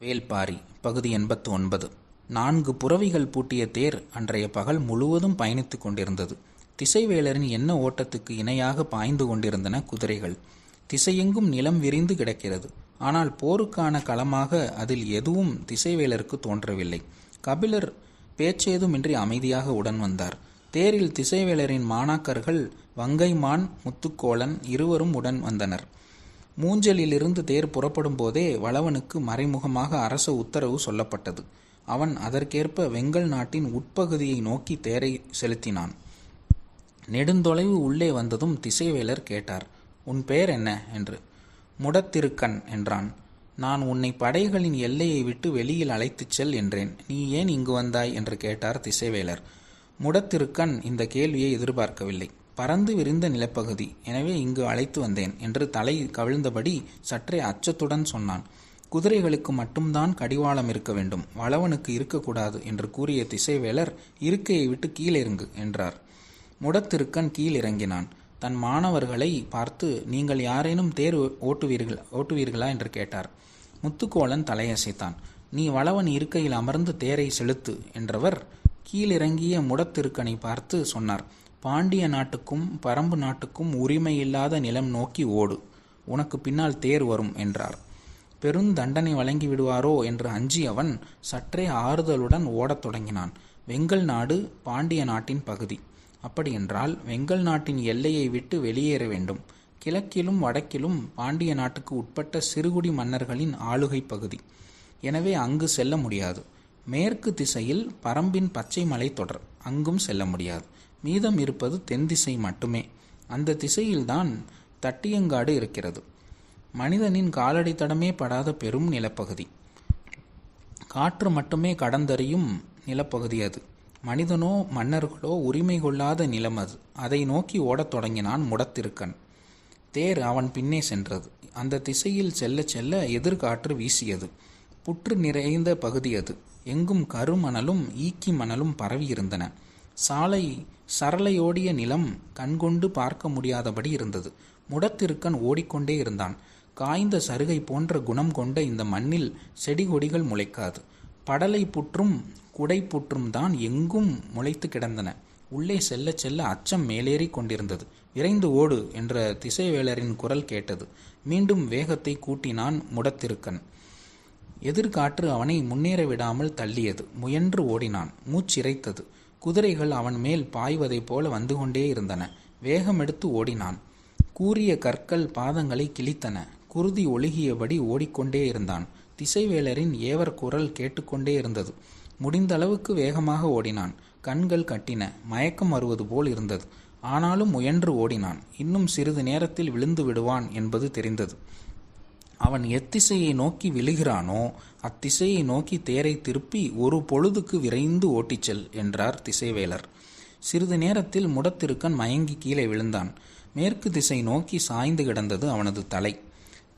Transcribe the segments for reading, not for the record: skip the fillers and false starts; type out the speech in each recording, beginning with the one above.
வேள்பாரி பகுதி 89. 4 புரவிகள் பூட்டிய தேர் அன்றைய பகல் முழுவதும் பயணித்துக் கொண்டிருந்தது. திசைவேலரின் எண்ண ஓட்டத்துக்கு இணையாக பாய்ந்து கொண்டிருந்தன குதிரைகள். திசையெங்கும் நிலம் விரிந்து கிடக்கிறது. ஆனால் போருக்கான களமாக அதில் எதுவும் திசைவேலருக்கு தோன்றவில்லை. கபிலர் பேச்சேதுமின்றி அமைதியாக உடன் வந்தார். தேரில் திசைவேலரின் மாணாக்கர்கள் வங்கைமான், முத்துக்கோளன் இருவரும் உடன் வந்தனர். மூஞ்சலிலிருந்து தேர் புறப்படும் போதே வளவனுக்கு மறைமுகமாக அரச உத்தரவு சொல்லப்பட்டது. அவன் அதற்கேற்ப வெங்கல் நாட்டின் உட்பகுதியை நோக்கி தேரை செலுத்தினான். நெடுந்தொலைவு உள்ளே வந்ததும் திசைவேலர் கேட்டார், "உன் பெயர் என்ன?" என்று. "முடத்திருக்கன்" என்றான். "நான் உன்னை படைகளின் எல்லையை விட்டு வெளியில் அழைத்துச் செல் என்றேன். நீ ஏன் இங்கு வந்தாய்?" என்று கேட்டார் திசைவேலர். முடத்திருக்கன் இந்த கேள்வியை எதிர்பார்க்கவில்லை. "பறந்து விரிந்த நிலப்பகுதி, எனவே இங்கு அழைத்து வந்தேன்" என்று தலை கவிழ்ந்தபடி சற்றே அச்சத்துடன் சொன்னான். "குதிரைகளுக்கு மட்டும்தான் கடிவாளம் இருக்க வேண்டும், வளவனுக்கு இருக்கக்கூடாது" என்று கூறிய திசைவேலர், "இருக்கையை விட்டு கீழிறங்கு" என்றார். முடத்திருக்கன் கீழிறங்கினான். தன் மாணவர்களை பார்த்து, "நீங்கள் யாரேனும் தேர் ஓட்டுவீர்களா என்று கேட்டார். முத்துக்கோளன் தலையசைத்தான். "நீ வளவன் இருக்கையில் அமர்ந்து தேரை செலுத்து" என்றவர் கீழிறங்கிய முடத்திருக்கனை பார்த்து சொன்னார், "பாண்டிய நாட்டுக்கும் பரம்பு நாட்டுக்கும் உரிமை இல்லாத நிலம் நோக்கி ஓடு, உனக்கு பின்னால் தேர் வரும்" என்றார். பெருந்தண்டனை வழங்கி விடுவாரோ என்று அஞ்சி அவன் சற்றே ஆறுதலுடன் ஓடத் தொடங்கினான். வெங்கல் நாடு பாண்டிய நாட்டின் பகுதி. அப்படியென்றால் வெங்கல் நாட்டின் எல்லையை விட்டு வெளியேற வேண்டும். கிழக்கிலும் வடக்கிலும் பாண்டிய நாட்டுக்கு உட்பட்ட சிறுகுடி மன்னர்களின் ஆளுகை பகுதி. எனவே அங்கு செல்ல முடியாது. மேற்கு திசையில் பரம்பின் பச்சை மலை தொடர், அங்கும் செல்ல முடியாது. மீதம் இருப்பது தென் திசை மட்டுமே. அந்த திசையில்தான் தட்டியங்காடு இருக்கிறது. மனிதனின் காலடி தடமே படாத பெரும் நிலப்பகுதி. காற்று மட்டுமே கடந்தறியும் நிலப்பகுதி அது. மனிதனோ மன்னர்களோ உரிமை கொள்ளாத நிலம் அது. அதை நோக்கி ஓடத் தொடங்கினான் முடத்திருக்கன். தேர் அவன் பின்னே சென்றது. அந்த திசையில் செல்ல செல்ல எதிர்காற்று வீசியது. புற்று நிறைந்த பகுதி அது. எங்கும் கருமணலும் ஈக்கி மணலும் பரவி இருந்தன. சரளையோடிய நிலம் கண்கொண்டு பார்க்க முடியாதபடி இருந்தது. முடத்திருக்கன் ஓடிக்கொண்டே இருந்தான். காய்ந்த சருகை போன்ற குணம் கொண்ட இந்த மண்ணில் செடி கொடிகள் முளைக்காது. படலை புற்றும் குடை புற்றும் தான் எங்கும் முளைத்து கிடந்தன. உள்ளே செல்ல செல்ல அச்சம் மேலேறி கொண்டிருந்தது. "விரைந்து ஓடு" என்ற திசைவேலரின் குரல் கேட்டது. மீண்டும் வேகத்தை கூட்டினான் முடத்திருக்கன். எதிர்காற்று அவனை முன்னேற விடாமல் தள்ளியது. முயன்று ஓடினான். மூச்சிறைத்தது. குதிரைகள் அவன் மேல் பாய்வதைப் போல வந்து கொண்டே இருந்தன. வேகமெடுத்து ஓடினான். கூரிய கற்கள் பாதங்களை கிழித்தன. குருதி ஒழுகியபடி ஓடிக்கொண்டே இருந்தான். திசைவேலரின் ஏவர் குரல் கேட்டுக்கொண்டே இருந்தது. முடிந்தளவுக்கு வேகமாக ஓடினான். கண்கள் கட்டின. மயக்கம் வருவது போல் இருந்தது. ஆனாலும் முயன்று ஓடினான். இன்னும் சிறிது நேரத்தில் விழுந்து விடுவான் என்பது தெரிந்தது. அவன் எத்திசையை நோக்கி விழுகிறானோ அத்திசையை நோக்கி தேரை திருப்பி ஒரு பொழுதுக்கு விரைந்து ஓட்டிச் செல் என்றார் திசைவேலர். சிறிது நேரத்தில் முடத்திருக்கன் மயங்கி கீழே விழுந்தான். மேற்கு திசை நோக்கி சாய்ந்து கிடந்தது அவனது தலை.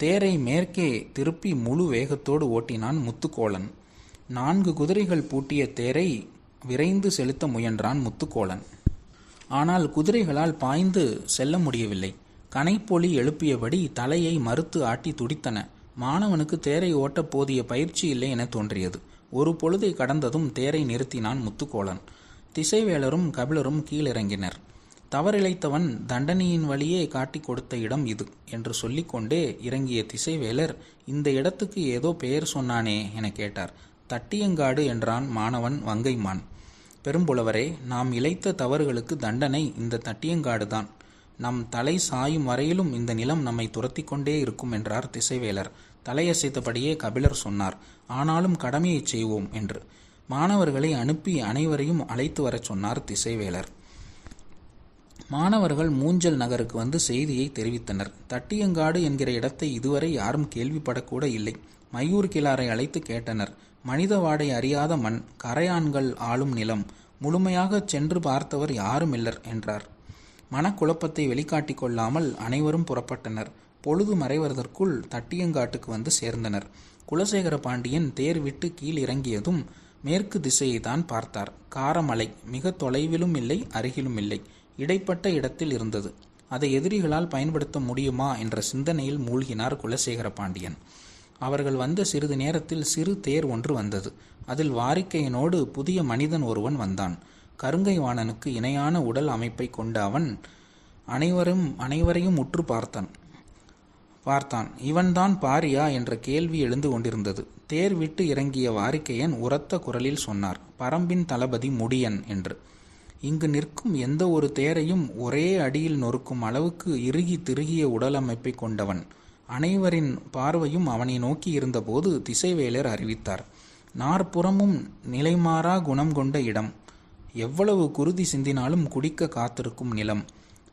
தேரை மேற்கே திருப்பி முழு வேகத்தோடு ஓட்டினான் முத்துக்கோளன். 4 குதிரைகள் பூட்டிய தேரை விரைந்து செலுத்த முயன்றான் முத்துக்கோளன். ஆனால் குதிரைகளால் பாய்ந்து செல்ல முடியவில்லை. கனைப்பொலி எழுப்பியபடி தலையை மறுத்து ஆட்டி துடித்தன. மாணவனுக்கு தேரை ஓட்டப் போதிய பயிற்சி இல்லை என தோன்றியது. ஒரு பொழுதை கடந்ததும் தேரை நிறுத்தினான் முத்துக்கோளன். திசைவேலரும் கபிலரும் கீழிறங்கினர். "தவறிழைத்தவன் தண்டனையின் வழியே காட்டி கொடுத்த இடம் இது" என்று சொல்லிக்கொண்டே இறங்கிய திசைவேலர், "இந்த இடத்துக்கு ஏதோ பெயர் சொன்னானே" என கேட்டார். "தட்டியங்காடு" என்றான் மாணவன் வங்கைமான். "பெரும்புலவரே, நாம் இழைத்த தவறுகளுக்கு தண்டனை இந்த தட்டியங்காடுதான். நம் தலை சாயும் வரையிலும் இந்த நிலம் நம்மை துரத்தி கொண்டே இருக்கும்" என்றார் திசைவேலர். தலையசைத்தபடியே கபிலர் சொன்னார், "ஆனாலும் கடமையை செய்வோம்" என்று. மாணவர்களை அனுப்பி அனைவரையும் அழைத்து வரச் சொன்னார் திசைவேலர். மாணவர்கள் மூஞ்சல் நகருக்கு வந்து செய்தியை தெரிவித்தனர். தட்டியங்காடு என்கிற இடத்தை இதுவரை யாரும் கேள்விப்படக்கூட இல்லை. மையூர் கிழாரை அழைத்து கேட்டனர். மனித வாடை அறியாத மண், கரையான்கள் ஆளும் நிலம், முழுமையாகச் சென்று பார்த்தவர் யாரும் இல்லர் என்றார். மனக்குழப்பத்தை வெளிக்காட்டிக் கொள்ளாமல் அனைவரும் புறப்பட்டனர். பொழுது மறைவதற்குள் தட்டியங்காட்டுக்கு வந்து சேர்ந்தனர். குலசேகர பாண்டியன் தேர் விட்டு கீழ் இறங்கியதும் மேற்கு திசையை தான் பார்த்தார். காரமலை மிக தொலைவிலும் இல்லை, அருகிலும் இல்லை, இடைப்பட்ட இடத்தில் இருந்தது. அதை எதிரிகளால் பயன்படுத்த முடியுமா என்ற சிந்தனையில் மூழ்கினார் குலசேகர பாண்டியன். அவர்கள் வந்த சிறிது நேரத்தில் சிறு தேர் ஒன்று வந்தது. அதில் வாரிக்கையனோடு புதிய மனிதன் ஒருவன் வந்தான். கருங்கை வாணனுக்கு இணையான உடல் அமைப்பை கொண்ட அவன் அனைவரையும் உற்று பார்த்தான். இவன்தான் பாரியா என்ற கேள்வி எழுந்து கொண்டிருந்தது. தேர் விட்டு இறங்கிய வாரிக்கையன் உரத்த குரலில் சொன்னார், பரம்பின் தளபதி முடியன் என்று. இங்கு நிற்கும் எந்த ஒரு தேரையும் ஒரே அடியில் நொறுக்கும் அளவுக்கு இறுகி திருகிய உடல் அமைப்பை கொண்டவன். அனைவரின் பார்வையும் அவனை நோக்கி இருந்தபோது திசைவேலர் அறிவித்தார், நாற்புறமும் நிலைமாறா குணம் கொண்ட இடம், எவ்வளவு குருதி சிந்தினாலும் குடிக்க காத்திருக்கும் நிலம்,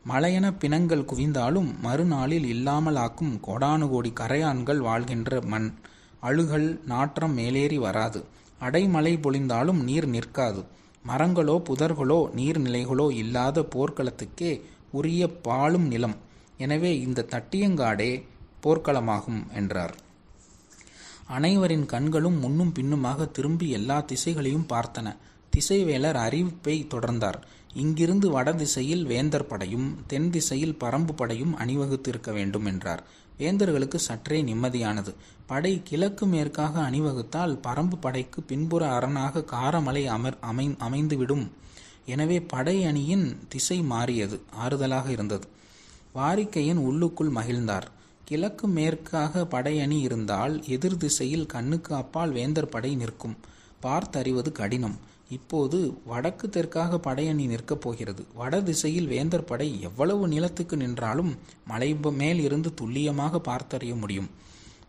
மலையென பிணங்கள் குவிந்தாலும் மறுநாளில் இல்லாமலாக்கும் கோடானுகோடி கரையான்கள் வாழ்கின்ற மண், அழுகல் நாற்றம் மேலேறி வராது, அடைமழை பொழிந்தாலும் நீர் நிற்காது, மரங்களோ புதர்களோ நீர்நிலைகளோ இல்லாத போர்க்களத்துக்கே உரிய பாழும் நிலம். எனவே இந்த தட்டியங்காடே போர்க்களமாகும் என்றார். அனைவரின் கண்களும் முன்னும் பின்னுமாக திரும்பி எல்லா திசைகளையும் பார்த்தன. திசைவேலர் அறிவிப்பை தொடர்ந்தார். இங்கிருந்து வட திசையில் வேந்தர் படையும் தென் திசையில் பரம்பு படையும் அணிவகுத்திருக்க வேண்டும் என்றார். வேந்தர்களுக்கு சற்றே நிம்மதியானது. படை கிழக்கு மேற்காக அணிவகுத்தால் பரம்பு படைக்கு பின்புற அரணாக காரமலை அமைந்துவிடும். எனவே படை அணியின் திசை மாறியது. ஆறுதலாக இருந்தது. வாரிக்கையன் உள்ளுக்குள் மகிழ்ந்தார். கிழக்கு மேற்காக படையணி இருந்தால் எதிர் திசையில் கண்ணுக்கு அப்பால் வேந்தர் படை நிற்கும். பார்த்தறிவது கடினம். இப்போது வடக்கு தெற்காக படையணி நிற்கப் போகிறது. வட திசையில் வேந்தர் படை எவ்வளவு நிலத்துக்கு நின்றாலும் மலை மேல் இருந்து துல்லியமாக பார்த்தறிய முடியும்.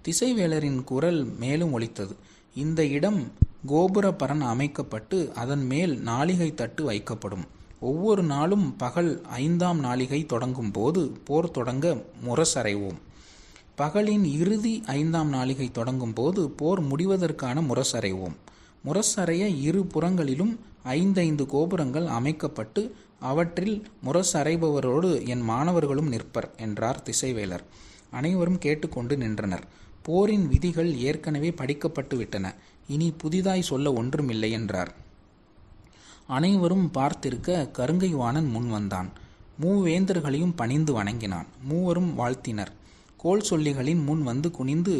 திசைவேலரின் குரல் மேலும் ஒலித்தது. இந்த இடம் கோபுர பரண் அமைக்கப்பட்டு அதன் மேல் நாளிகை தட்டு வைக்கப்படும். ஒவ்வொரு நாளும் பகல் 5ஆம் நாளிகை தொடங்கும் போது போர் தொடங்க முரசறைவோம். பகலின் இறுதி 5ஆம் நாளிகை தொடங்கும் போது போர் முடிவதற்கான முரசறைவோம். முரசறைய இரு புறங்களிலும் 5 கோபுரங்கள் அமைக்கப்பட்டு அவற்றில் முரசறைபவரோடு என் மாணவர்களும் நிற்பர் என்றார் திசைவேலர். அனைவரும் கேட்டுக்கொண்டு நின்றனர். போரின் விதிகள் ஏற்கனவே படிக்கப்பட்டு விட்டன. இனி புதிதாய் சொல்ல ஒன்றுமில்லை என்றார். அனைவரும் பார்த்திருக்க கருங்கை வாணன் முன் வந்தான். மூவேந்தர்களையும் பணிந்து வணங்கினான். மூவரும் வாழ்த்தினர். கோல் சொல்லிகளின் முன் வந்து குனிந்து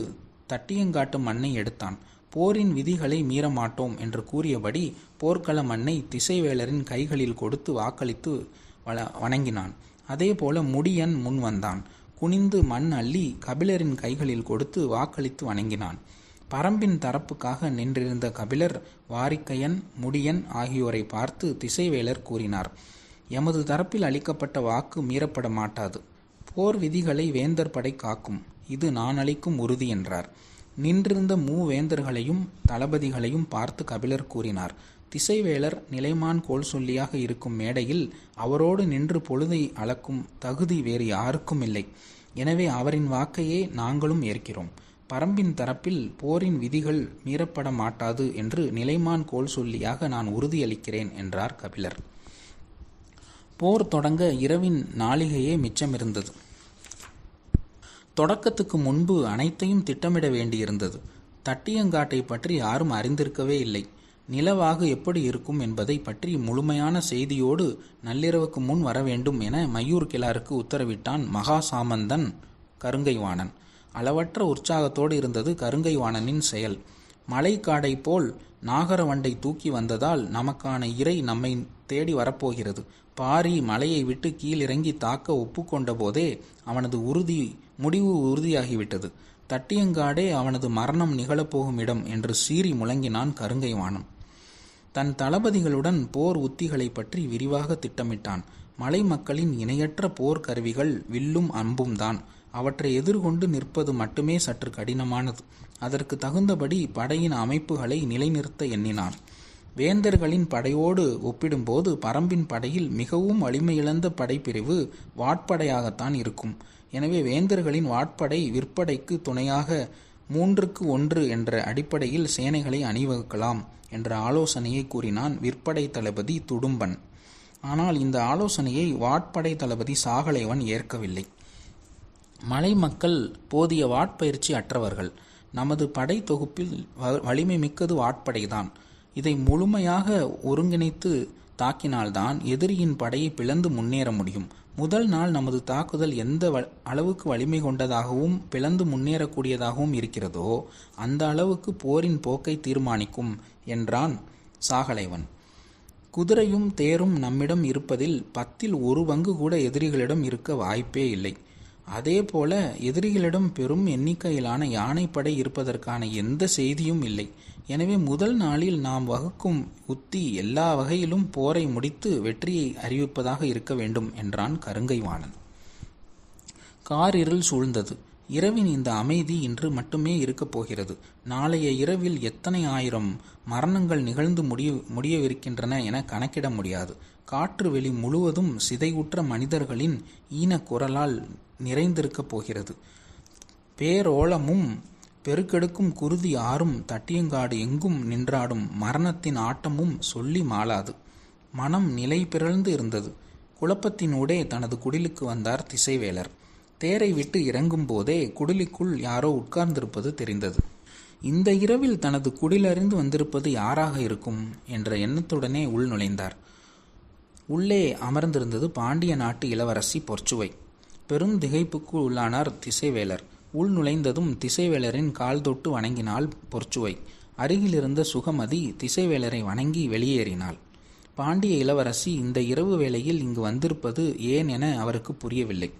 தட்டியங்காட்டு மண்ணை எடுத்தான். போரின் விதிகளை மீறமாட்டோம் என்று கூறியபடி போர்க்கள மண்ணை திசைவேலரின் கைகளில் கொடுத்து வாக்களித்து வணங்கினான். அதேபோல முடியன் முன் வந்தான். குனிந்து மண் அள்ளி கபிலரின் கைகளில் கொடுத்து வாக்களித்து வணங்கினான். பரம்பின் தரப்புக்காக நின்றிருந்த கபிலர், வாரிக்கையன், முடியன் ஆகியோரை பார்த்து திசைவேலர் கூறினார், எமது தரப்பில் அளிக்கப்பட்ட வாக்கு மீறப்பட மாட்டாது. போர் விதிகளை வேந்தர் படை காக்கும். இது நான் அளிக்கும் உறுதி என்றார். நின்றிருந்த மூவேந்தர்களையும் தளபதிகளையும் பார்த்து கபிலர் கூறினார், திசைவேலர் நிலைமான் கோல் சொல்லியாக இருக்கும் மேடையில் அவரோடு நின்று பொழுதை அளக்கும் தகுதி வேறு யாருக்கும் இல்லை. எனவே அவரின் வாக்கையே நாங்களும் ஏற்கிறோம். பரம்பின் தரப்பில் போரின் விதிகள் மீறப்பட மாட்டாது என்று நிலைமான் கோல் சொல்லியாக நான் உறுதியளிக்கிறேன் என்றார் கபிலர். போர் தொடங்க இரவின் நாளிகையே மிச்சமிருந்தது. தொடக்கத்துக்கு முன்பு அனைத்தையும் திட்டமிட வேண்டியிருந்தது. தட்டியங்காட்டை பற்றி யாரும் அறிந்திருக்கவே இல்லை. நிலவாகு எப்படி இருக்கும் என்பதை பற்றி முழுமையான செய்தியோடு நள்ளிரவுக்கு முன் வர வேண்டும் என மையூர் கிழாருக்கு உத்தரவிட்டான் மகா சாமந்தன் கருங்கை வாணன். அளவற்ற உற்சாகத்தோடு இருந்தது கருங்கை வாணனின் செயல். மலைக்காடை போல் நாகரவண்டை தூக்கி வந்ததால் நமக்கான இறை நம்மை தேடி வரப்போகிறது. பாரி மலையை விட்டு கீழிறங்கி தாக்க ஒப்புக்கொண்ட போதே அவனது முடிவு உறுதியாகிவிட்டது. தட்டியங்காடே அவனது மரணம் நிகழப்போகும் இடம் என்று சீறி முழங்கினான் கருங்கை வாணன். தன் தளபதிகளுடன் போர் உத்திகளை பற்றி விரிவாக திட்டமிட்டான். மலை மக்களின் இணையற்ற போர் கருவிகள் வில்லும் அம்பும் தான். அவற்றை எதிர்கொண்டு நிற்பது மட்டுமே சற்று கடினமானது. அதற்கு தகுந்தபடி படையின் அமைப்புகளை நிலைநிறுத்த எண்ணினான். வேந்தர்களின் படையோடு ஒப்பிடும்போது பரம்பின் படையில் மிகவும் வலிமையிழந்த படைப்பிரிவு வாட்படையாகத்தான் இருக்கும். எனவே வேந்தர்களின் வாட்படை விற்படைக்கு துணையாக 3-1 என்ற அடிப்படையில் சேனைகளை அணிவகுக்கலாம் என்ற ஆலோசனையை கூறினான் விற்படை தளபதி துடும்பன். ஆனால் இந்த ஆலோசனையை வாட்படை தளபதி சாகலைவன் ஏற்கவில்லை. மலை மக்கள் போதிய வாட்பயிற்சி அற்றவர்கள். நமது படை தொகுப்பில் வலிமை மிக்கது வாட்படைதான். இதை முழுமையாக ஒருங்கிணைத்து தாக்கினால்தான் எதிரியின் படையை பிளந்து முன்னேற முடியும். முதல் நாள் நமது தாக்குதல் எந்த அளவுக்கு வலிமை கொண்டதாகவும் பிளந்து முன்னேறக்கூடியதாகவும் இருக்கிறதோ அந்த அளவுக்கு போரின் போக்கை தீர்மானிக்கும் என்றான் சாகலைவன். குதிரையும் தேரும் நம்மிடம் இருப்பதில் 10ல் 1 பங்கு கூட எதிரிகளிடம் இருக்க வாய்ப்பே இல்லை. அதே போல எதிரிகளிடம் பெரும் எண்ணிக்கையிலான யானைப்படை இருப்பதற்கான எந்த செய்தியும் இல்லை. எனவே முதல் நாளில் நாம் வகுக்கும் உத்தி எல்லா வகையிலும் போரை முடித்து வெற்றியை அறிவிப்பதாக இருக்க வேண்டும் என்றான் கருங்கைவாணன். காரிருள் சூழ்ந்தது. இரவின் இந்த அமைதி இன்று மட்டுமே இருக்கப் போகிறது. நாளைய இரவில் எத்தனை ஆயிரம் மரணங்கள் நிகழ்ந்து முடியவிருக்கின்றன என கணக்கிட முடியாது. காற்று வெளி முழுவதும் சிதைவுற்ற மனிதர்களின் ஈன குரலால் நிறைந்திருக்கப் போகிறது. பேரோளமும் பெருக்கெடுக்கும் குருதி ஆறும் தட்டியங்காடு எங்கும் நின்றாடும் மரணத்தின் ஆட்டமும் சொல்லி மாளாது. மனம் நிலை பிறழ்ந்து இருந்தது. குழப்பத்தினூடே தனது குடிலுக்கு வந்தார் திசைவேலர். தேரை விட்டு இறங்கும் போதே குடிலுக்குள் யாரோ உட்கார்ந்திருப்பது தெரிந்தது. இந்த இரவில் தனது குடிலறிந்து வந்திருப்பது யாராக இருக்கும் என்ற எண்ணத்துடனே உள் நுழைந்தார். உள்ளே அமர்ந்திருந்தது பாண்டிய நாட்டு இளவரசி பொற்சுவை. பெரும் திகைப்புக்கு உள்ளானார் திசைவேலர். உள் நுழைந்ததும் திசைவேலரின் கால் தொட்டு வணங்கினாள் பொற்சுவை. அருகிலிருந்த சுகமதி திசைவேலரை வணங்கி வெளியேறினாள். பாண்டிய இளவரசி இந்த இரவு வேளையில் இங்கு வந்திருப்பது ஏன் என அவருக்கு புரியவில்லை.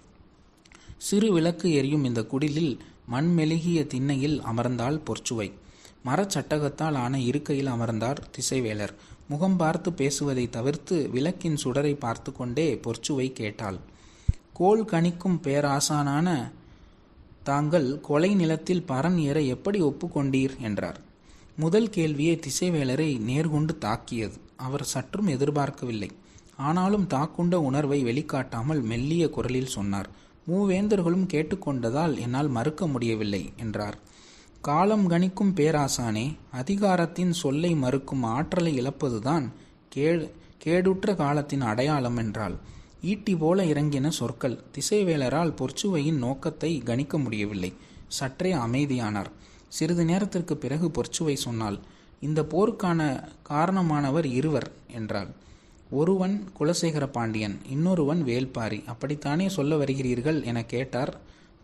சிறு விளக்கு எரியும் இந்த குடிலில் மண்மெழுகிய திண்ணையில் அமர்ந்தாள் பொற்சுவை. மரச்சட்டகத்தால் ஆன இருக்கையில் அமர்ந்தார் திசைவேலர். முகம் பார்த்து பேசுவதை தவிர்த்து விளக்கின் சுடரை பார்த்து கொண்டே பொற்சுவை கேட்டாள். கோல் கணிக்கும் பேராசானான தாங்கள் கொலை நிலத்தில் பரன் ஏற எப்படி ஒப்புக்கொண்டீர் என்றார். முதல் கேள்வியே திசைவேலரை நேர்கொண்டு தாக்கியது. அவர் சற்றும் எதிர்பார்க்கவில்லை. ஆனாலும் தாக்குண்ட உணர்வை வெளிக்காட்டாமல் மெல்லிய குரலில் சொன்னார். மூவேந்தர்களும் கேட்டுக்கொண்டதால் என்னால் மறுக்க முடியவில்லை என்றார். காலம் கணிக்கும் பேராசானே, அதிகாரத்தின் சொல்லை மறுக்கும் ஆற்றலை இழப்பதுதான் கேடுற்ற காலத்தின் அடையாளம் என்றாள். ஈட்டி போல இறங்கின சொற்கள். திசைவேலரால் பொற்சுவையின் நோக்கத்தை கணிக்க முடியவில்லை. சற்றே அமைதியானார். சிறிது நேரத்திற்கு பிறகு பொற்சுவை சொன்னாள், இந்த போருக்கான காரணமானவர் இருவர் என்றாள். ஒருவன் குலசேகர பாண்டியன், இன்னொருவன் வேல்பாரி, அப்படித்தானே சொல்ல வருகிறீர்கள் என கேட்டார்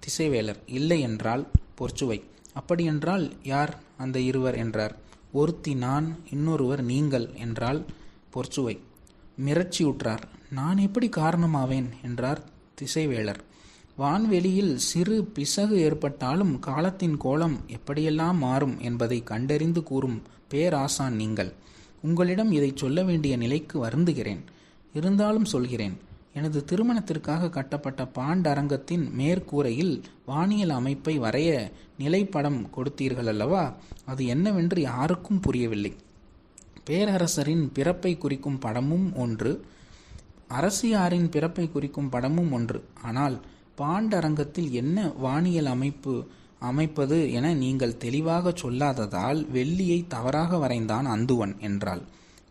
திசைவேலர். இல்லை என்றாள் பொற்சுவை. அப்படியென்றால் யார் அந்த இருவர் என்றார். ஒருத்தி நான், இன்னொருவர் நீங்கள் என்றாள் பொற்சுவை. மிரட்சியுற்றார். நான் எப்படி காரணமாவேன் என்றார் திசைவேலர். வான்வெளியில் சிறு பிசகு ஏற்பட்டாலும் காலத்தின் கோலம் எப்படியெல்லாம் மாறும் என்பதை கண்டறிந்து கூறும் பேராசான் நீங்கள். உங்களிடம் இதை சொல்ல வேண்டிய நிலைக்கு வருந்துகிறேன். இருந்தாலும் சொல்கிறேன். எனது திருமணத்திற்காக கட்டப்பட்ட பாண்டரங்கத்தின் மேற்கூரையில் வானியல் அமைப்பை வரைய நிலைப்படம் கொடுத்தீர்கள் அல்லவா? அது என்னவென்று யாருக்கும் புரியவில்லை. பேரரசரின் பிறப்பை குறிக்கும் படமும் ஒன்று, அரசியாரின் பிறப்பை குறிக்கும் படமும் ஒன்று. ஆனால் பாண்டரங்கத்தில் என்ன வானியல் அமைப்பது என நீங்கள் தெளிவாக சொல்லாததால் வெள்ளியை தவறாக வரைந்தான் அந்துவன் என்றாள்.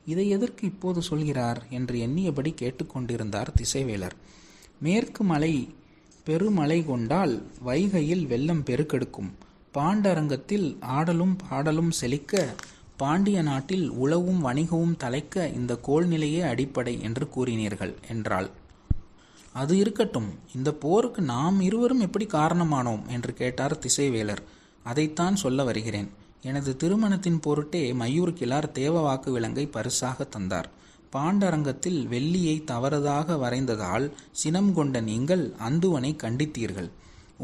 இதை எதற்கு இப்போது சொல்கிறார் என்று எண்ணியபடி கேட்டுக்கொண்டிருந்தார் திசைவேலர். மேற்கு மலை பெருமழை கொண்டால் வைகையில் வெள்ளம் பெருக்கெடுக்கும். பாண்டரங்கத்தில் ஆடலும் பாடலும் செழிக்க, பாண்டிய நாட்டில் உளவும் வணிகமும் தலைக்க இந்த கோள்நிலையே அடிப்படை என்று கூறினீர்கள் என்றாள். அது இருக்கட்டும், இந்த போருக்கு நாம் இருவரும் எப்படி காரணமானோம் என்று கேட்டார் திசைவேலர். அதைத்தான் சொல்ல வருகிறேன். எனது திருமணத்தின் பொருட்டே மயூர் கிழார் தேவவாக்கு விலங்கை பரிசாக தந்தார். பாண்டரங்கத்தில் வெள்ளியை தவறுதாக வரைந்ததால் சினம் கொண்ட நீங்கள் அந்துவனை கண்டித்தீர்கள்.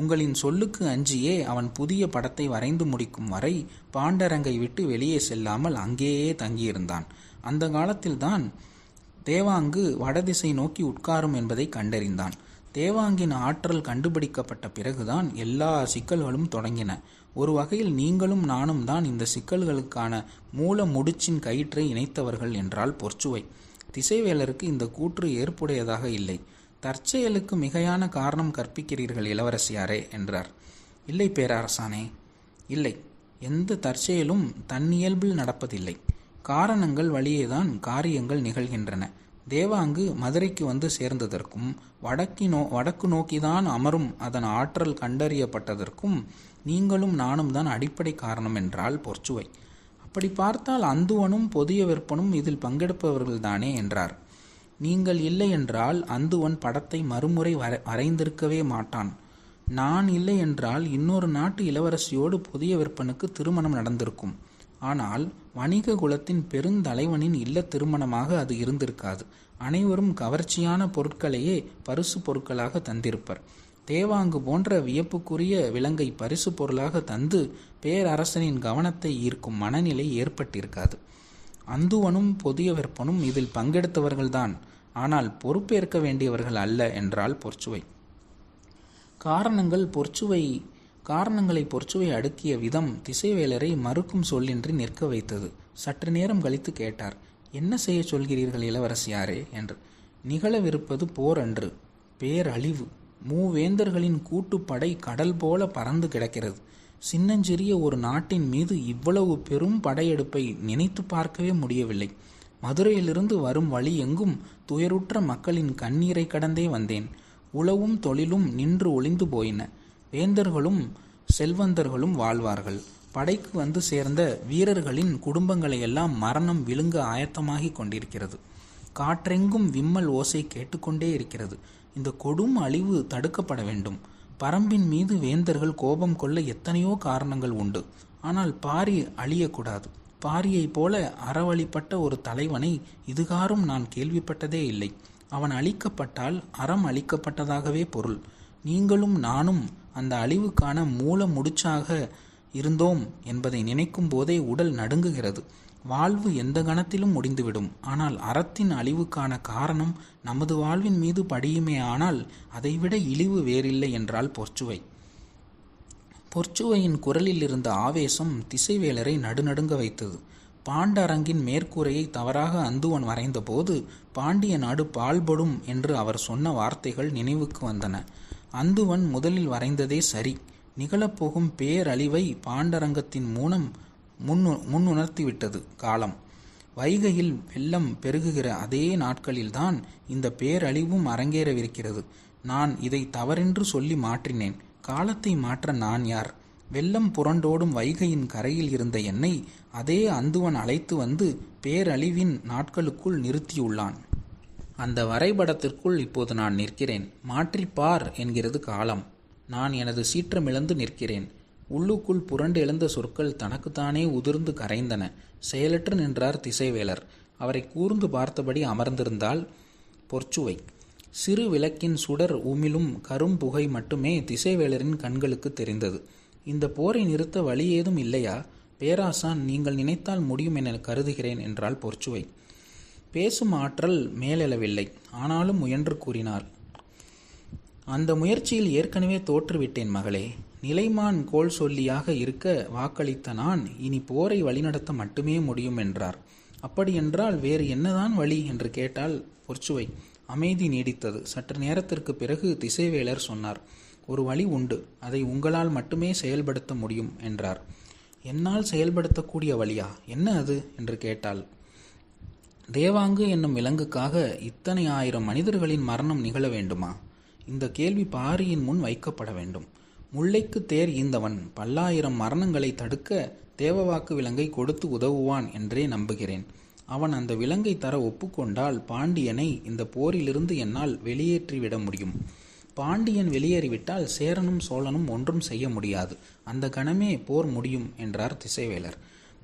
உங்களின் சொல்லுக்கு அஞ்சியே அவன் புதிய படத்தை வரைந்து முடிக்கும் வரை பாண்டரங்கை விட்டு வெளியே செல்லாமல் அங்கேயே தங்கியிருந்தான். அந்த காலத்தில்தான் தேவாங்கு வடதிசை நோக்கி உட்காரும் என்பதை கண்டறிந்தான். தேவாங்கின் ஆற்றல் கண்டுபிடிக்கப்பட்ட பிறகுதான் எல்லா சிக்கல்களும் தொடங்கின. ஒரு வகையில் நீங்களும் நானும் தான் இந்த சிக்கல்களுக்கான மூல முடிச்சின் கயிற்றை இணைத்தவர்கள் என்றால் பொற்சுவை. திசைவேலருக்கு இந்த கூற்று ஏற்புடையதாக இல்லை. தற்செயலுக்கு மிகையான காரணம் கற்பிக்கிறீர்கள் இளவரசியாரே என்றார். இல்லை பேரரசானே, இல்லை. எந்த தற்செயலும் தன்னியல்பில் நடப்பதில்லை. காரணங்கள் வழியேதான் காரியங்கள் நிகழ்கின்றன. தேவாங்கு மதுரைக்கு வந்து சேர்ந்ததற்கும் வடக்கு நோக்கிதான் அமரும் அதன் ஆற்றல் கண்டறியப்பட்டதற்கும் நீங்களும் நானும் தான் அடிப்படை காரணம் என்றால் பொற்சுவை. அப்படி பார்த்தால் அந்துவனும் பொதிய வெப்பனும் இதில் பங்கெடுப்பவர்கள்தானே என்றார். நீங்கள் இல்லை என்றால் அந்துவன் படத்தை மறுமுறை வரைந்திருக்கவே மாட்டான். நான் இல்லை என்றால் இன்னொரு நாட்டு இளவரசியோடு புதிய விற்பனுக்கு திருமணம் நடந்திருக்கும். ஆனால் வணிக குலத்தின் பெருந்தலைவனின் இல்ல திருமணமாக அது இருந்திருக்காது. அனைவரும் கவர்ச்சியான பொருட்களையே பரிசு பொருட்களாக தந்திருப்பர். தேவாங்கு போன்ற வியப்புக்குரிய விலங்கை பரிசு பொருளாக தந்து பேரரசனின் கவனத்தை ஈர்க்கும் மனநிலை ஏற்பட்டிருக்காது. அந்துவனும் பொதிய வெப்பனும் இதில் பங்கெடுத்தவர்கள்தான், ஆனால் பொறுப்பேற்க வேண்டியவர்கள் அல்ல என்றாள் பொற்சுவை. காரணங்களை பொற்சுவை அடுக்கிய விதம் திசைவேலரை மறுக்கும் சொல்லின்றி நிற்க வைத்தது. சற்று நேரம் கழித்து கேட்டார், என்ன செய்ய சொல்கிறீர்கள் இளவரசியாரே என்று. நிகழவிருப்பது போர் அன்று, பேரழிவு. மூவேந்தர்களின் கூட்டுப்படை கடல் போல பறந்து கிடக்கிறது. சின்னஞ்சிறிய ஒரு நாட்டின் மீது இவ்வளவு பெரும் படையெடுப்பை நினைத்து பார்க்கவே முடியவில்லை. மதுரையிலிருந்து வரும் வழி எங்கும் துயருற்ற மக்களின் கண்ணீரை கடந்தே வந்தேன். உளவும் தொழிலும் நின்று ஒளிந்து போயின. வேந்தர்களும் செல்வந்தர்களும் வாழ்வார்கள். படைக்கு வந்து சேர்ந்த வீரர்களின் குடும்பங்களையெல்லாம் மரணம் விழுங்க ஆயத்தமாகி கொண்டிருக்கிறது. காற்றெங்கும் விம்மல் ஓசை கேட்டுக்கொண்டே இருக்கிறது. இந்த கொடும் அழிவு தடுக்கப்பட வேண்டும். பரம்பின் மீது வேந்தர்கள் கோபம் கொள்ள எத்தனையோ காரணங்கள் உண்டு. ஆனால் பாரி அழியக்கூடாது. பாரியைப் போல அறவழிப்பட்ட ஒரு தலைவனை இதுகாரும் நான் கேள்விப்பட்டதே இல்லை. அவன் அழிக்கப்பட்டால் அறம் அழிக்கப்பட்டதாகவே பொருள். நீங்களும் நானும் அந்த அழிவுக்கான மூல முடிச்சாக இருந்தோம் என்பதை நினைக்கும் போதே உடல் நடுங்குகிறது. வாழ்வு எந்த கணத்திலும் முடிந்துவிடும். ஆனால் அறத்தின் அழிவுக்கான காரணம் நமது வாழ்வின் மீது படியுமே. ஆனால் அதைவிட இழிவு வேறில்லை என்றாள் பொற்சுவை. பொற்சுவையின் குரலில் இருந்த ஆவேசம் திசைவேலரை நடுநடுங்க வைத்தது. பாண்டரங்கின் மேற்கூரையை தவறாக அந்துவன் வரைந்தபோது பாண்டிய நாடு பாழ்படும் என்று அவர் சொன்ன வார்த்தைகள் நினைவுக்கு வந்தன. அந்துவன் முதலில் வரைந்ததே சரி. நிகழப்போகும் பேரழிவை பாண்டரங்கத்தின் மூலம் முன்னுணர்த்திவிட்டது காலம். வைகையில் வெள்ளம் பெருகுகிற அதே நாட்களில்தான் இந்த பேரழிவும் அரங்கேறவிருக்கிறது. நான் இதை தவறென்று சொல்லி மாற்றினேன். காலத்தை மாற்ற நான் யார்? வெள்ளம் புரண்டோடும் வைகையின் கரையில் இருந்த என்னை அதே அந்துவன் அழைத்து வந்து பேரழிவின் நாட்களுக்குள் நிறுத்தியுள்ளான். அந்த வரைபடத்திற்குள் இப்போது நான் நிற்கிறேன். மாற்றிப்பார் என்கிறது காலம். நான் எனது சீற்றமிழந்து நிற்கிறேன். உள்ளுக்குள் புரண்டு எழுந்த சொற்கள் தனக்குத்தானே உதிர்ந்து கரைந்தன. செயலற்று நின்றார் திசைவேலர். அவரை கூர்ந்து பார்த்தபடி அமர்ந்திருந்தாள் பொற்சுவை. சிறு விளக்கின் சுடர் உமிழும் கரும்புகை மட்டுமே திசைவேலரின் கண்களுக்கு தெரிந்தது. இந்த போரை நிறுத்த வழி ஏதும் இல்லையா? பேராசான், நீங்கள் நினைத்தால் முடியும் என கருதுகிறேன் என்றாள் பொற்சுவை. பேசும் ஆற்றல் மேலெழவில்லை. ஆனாலும் முயன்று கூறினார். அந்த முயற்சியில் ஏற்கனவே தோற்றுவிட்டேன் மகளே. நிலைமான் கோல் சொல்லியாக இருக்க வாக்களித்த நான் இனி போரை வழிநடத்த மட்டுமே முடியும் என்றார். அப்படியென்றால் வேறு என்னதான் வழி என்று கேட்டால் பொற்சுவை. அமைதி நீடித்தது. சற்று நேரத்திற்கு பிறகு திசைவேலர் சொன்னார், ஒரு வழி உண்டு. அதை உங்களால் மட்டுமே செயல்படுத்த முடியும் என்றார். என்னால் செயல்படுத்தக்கூடிய வழியா? என்ன அது என்று கேட்டாள். தேவாங்கு என்னும் விலங்குக்காக இத்தனை ஆயிரம் மனிதர்களின் மரணம் நிகழ வேண்டுமா? இந்த கேள்வி பாரியின் முன் வைக்கப்பட வேண்டும். முல்லைக்கு தேர் ஈந்தவன் பல்லாயிரம் மரணங்களை தடுக்க தேவவாக்கு விலங்கை கொடுத்து உதவுவான் என்றே நம்புகிறேன். அவன் அந்த விலங்கை தர ஒப்புக்கொண்டால் பாண்டியனை இந்த போரிலிருந்து என்னால் வெளியேற்றிவிட முடியும். பாண்டியன் வெளியேறிவிட்டால் சேரனும் சோழனும் ஒன்றும் செய்ய முடியாது. அந்த கணமே போர் முடியும் என்றார் திசைவேலர்.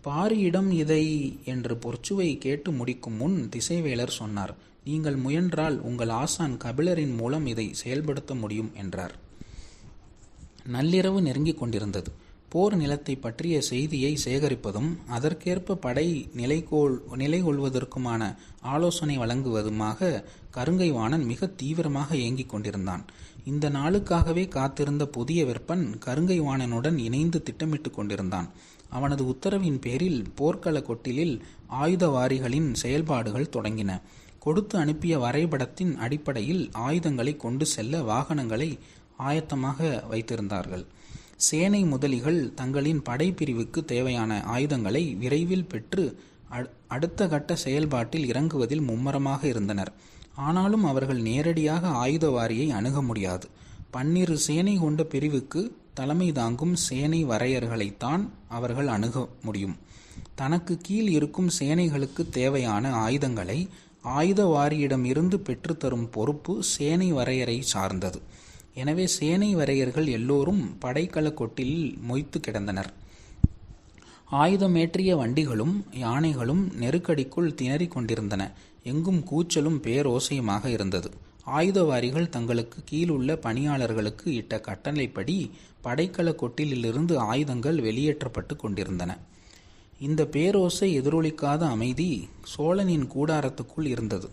பாரியிடம் இதை என்று பொற்சுவை கேட்டு முடிக்கும் முன் திசைவேலர் சொன்னார், நீங்கள் முயன்றால் உங்கள் ஆசான் கபிலரின் மூலம் இதை செயல்படுத்த முடியும் என்றார். நள்ளிரவு நெருங்கிக் கொண்டிருந்தது. போர் நிலத்தை பற்றிய செய்தியை சேகரிப்பதும் அதற்கேற்ப படை நிலைகொள்வதற்குமான ஆலோசனை வழங்குவதுமாக கருங்கை வாணன் மிக தீவிரமாக இயங்கிக் கொண்டிருந்தான். இந்த நாளுக்காகவே காத்திருந்த புதிய வெப்பன் கருங்கை வாணனுடன் இணைந்து திட்டமிட்டு கொண்டிருந்தான். அவனது உத்தரவின் பேரில் போர்க்கள கொட்டிலில் ஆயுதவாரிகளின் செயல்பாடுகள் தொடங்கின. கொடுத்து அனுப்பிய வரைபடத்தின் அடிப்படையில் ஆயுதங்களை கொண்டு செல்ல வாகனங்களை ஆயத்தமாக வைத்திருந்தார்கள். சேனை முதலிகள் தங்களின் படைப்பிரிவுக்கு தேவையான ஆயுதங்களை விரைவில் பெற்று அடுத்த கட்ட செயல்பாட்டில் இறங்குவதில் மும்மரமாக இருந்தனர். ஆனாலும் அவர்கள் நேரடியாக ஆயுதவாரியை அணுக முடியாது. 12 சேனை கொண்ட பிரிவுக்கு தலைமை தாங்கும் சேனை வரையர்களைத்தான் அவர்கள் அணுக முடியும். தனக்கு கீழ் இருக்கும் சேனைகளுக்கு தேவையான ஆயுதங்களை ஆயுதவாரியிடமிருந்து பெற்றுத்தரும் பொறுப்பு சேனை வரையறை சார்ந்தது. எனவே சேனை வரையர்கள் எல்லோரும் படைக்கல கொட்டிலில் மொய்த்து கிடந்தனர். ஆயுதமேற்றிய வண்டிகளும் யானைகளும் நெருக்கடிக்குள் திணறிக் கொண்டிருந்தன. எங்கும் கூச்சலும் பேரோசையுமாக இருந்தது. ஆயுதவாரிகள் தங்களுக்கு கீழுள்ள பணியாளர்களுக்கு இட்ட கட்டளைப்படி படைக்கல கொட்டிலிருந்து ஆயுதங்கள் வெளியேற்றப்பட்டு கொண்டிருந்தன. இந்த பேரோசை எதிரொலிக்காத அமைதி சோழனின் கூடாரத்துக்குள் இருந்தது.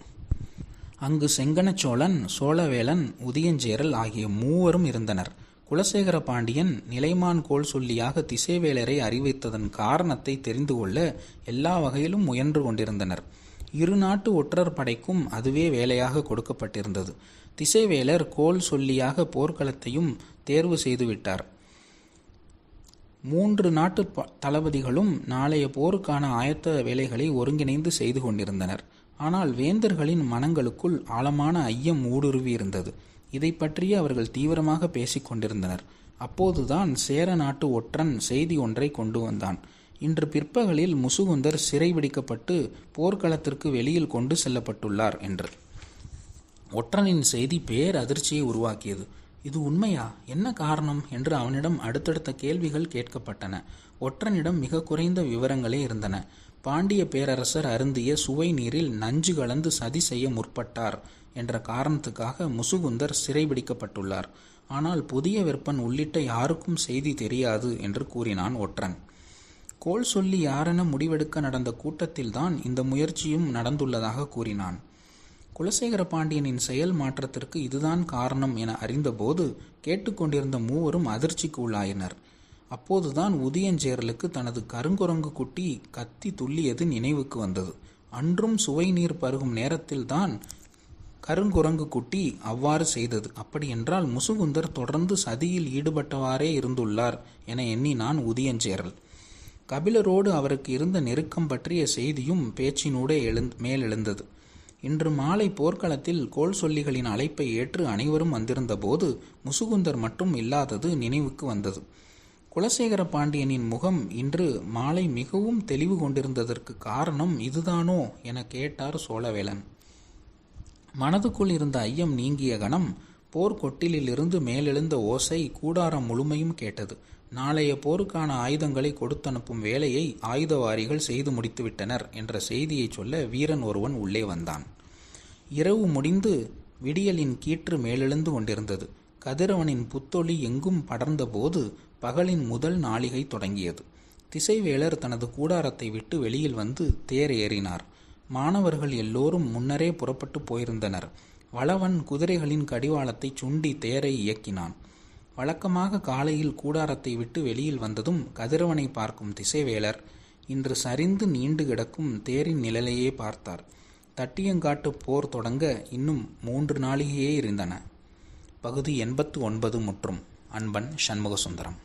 அங்கு செங்கனச்சோழன், சோழவேளன், உதியஞ்சேரல் ஆகிய மூவரும் இருந்தனர். குலசேகர பாண்டியன் நிலைமான் கோல் சொல்லியாக திசைவேலரை அறிவித்ததன் காரணத்தை தெரிந்து கொள்ள எல்லா வகையிலும் முயன்று கொண்டிருந்தனர். இரு நாட்டு ஒற்றர் படைக்கும் அதுவே வேலையாக கொடுக்கப்பட்டிருந்தது. திசைவேலர் கோல் சொல்லியாக போர்க்களத்தையும் தேர்வு செய்துவிட்டார். 3 நாட்டு தளபதிகளும் நாளைய போருக்கான ஆயத்த வேலைகளை ஒருங்கிணைந்து செய்து கொண்டிருந்தனர். ஆனால் வேந்தர்களின் மனங்களுக்குள் ஆழமான ஐயம் ஊடுருவி இருந்தது. இதை பற்றியே அவர்கள் தீவிரமாக பேசிக் கொண்டிருந்தனர். அப்போதுதான் சேர நாட்டு ஒற்றன் செய்தி ஒன்றை கொண்டு வந்தான். இன்று பிற்பகலில் முசுகுந்தர் சிறைபிடிக்கப்பட்டு போர்க்களத்திற்கு வெளியில் கொண்டு செல்லப்பட்டுள்ளார் என்று. ஒற்றனின் செய்தி பேரதிர்ச்சியை உருவாக்கியது. இது உண்மையா? என்ன காரணம் என்று அவனிடம் அடுத்தடுத்த கேள்விகள் கேட்கப்பட்டன. ஒற்றனிடம் மிக குறைந்த விவரங்களே இருந்தன. பாண்டிய பேரரசர் அருந்திய சுவை நீரில் நஞ்சு கலந்து சதி செய்ய முற்பட்டார் என்ற காரணத்துக்காக முசுகுந்தர் சிறைபிடிக்கப்பட்டுள்ளார். ஆனால் புதிய வெப்பன் உள்ளிட்ட யாருக்கும் செய்தி தெரியாது என்று கூறினான் ஒற்றன். கோல் சொல்லி யாரென முடிவெடுக்க நடந்த கூட்டத்தில்தான் இந்த முயற்சியும் நடந்துள்ளதாக கூறினான். குலசேகர பாண்டியனின் செயல் மாற்றத்திற்கு இதுதான் காரணம் என அறிந்தபோது கேட்டுக்கொண்டிருந்த மூவரும் அதிர்ச்சிக்கு உள்ளாயினர். அப்போதுதான் உதியஞ்சேரலுக்கு தனது கருங்குரங்கு குட்டி கத்தி துள்ளியது நினைவுக்கு வந்தது. அன்றும் சுவை நீர் பருகும் நேரத்தில்தான் கருங்குரங்கு குட்டி அவ்வாறு செய்தது. அப்படியென்றால் முசுகுந்தர் தொடர்ந்து சதியில் ஈடுபட்டவாறே இருந்துள்ளார் என எண்ணினான் உதியஞ்சேரல். கபிலரோடு அவருக்கு இருந்த நெருக்கம் பற்றிய செய்தியும் பேச்சினூடே மேலெழுந்தது. இன்று மாலை போர்க்களத்தில் கோல் சொல்லிகளின் அழைப்பை ஏற்று அனைவரும் வந்திருந்த போது முசுகுந்தர் மட்டும் இல்லாதது நினைவுக்கு வந்தது. குலசேகர பாண்டியனின் முகம் இன்று மாலை மிகவும் தெளிவு கொண்டிருந்ததற்கு காரணம் இதுதானோ என கேட்டார் சோழவேளன். மனதுக்குள் இருந்த ஐயம் நீங்கிய கணம் போர்க்கொட்டிலிருந்து மேலெழுந்த ஓசை கூடாரம் முழுமையும் கேட்டது. நாளைய போருக்கான ஆயுதங்களை கொடுத்தனுப்பும் வேலையை ஆயுதவாரிகள் செய்து முடித்துவிட்டனர் என்ற செய்தியை சொல்ல வீரன் ஒருவன் உள்ளே வந்தான். இரவு முடிந்து விடியலின் கீற்று மேலெழுந்து கொண்டிருந்தது. கதிரவனின் புத்தொளி எங்கும் படர்ந்தபோது பகலின் முதல் நாளிகை தொடங்கியது. திசைவேலர் தனது கூடாரத்தை விட்டு வெளியில் வந்து தேர் ஏறினார். மாணவர்கள் எல்லோரும் முன்னரே புறப்பட்டு போயிருந்தனர். வளவன் குதிரைகளின் கடிவாளத்தை சுண்டி தேரை இயக்கினான். வழக்கமாக காலையில் கூடாரத்தை விட்டு வெளியில் வந்ததும் கதிரவனை பார்க்கும் திசைவேலர் இன்று சரிந்து நீண்டு கிடக்கும் தேரின் நிழலையே பார்த்தார். தட்டியங்காட்டு போர் தொடங்க இன்னும் 3 நாளிகையே இருந்தன. பகுதி 89 முற்றும். அன்பன் சண்முகசுந்தரம்.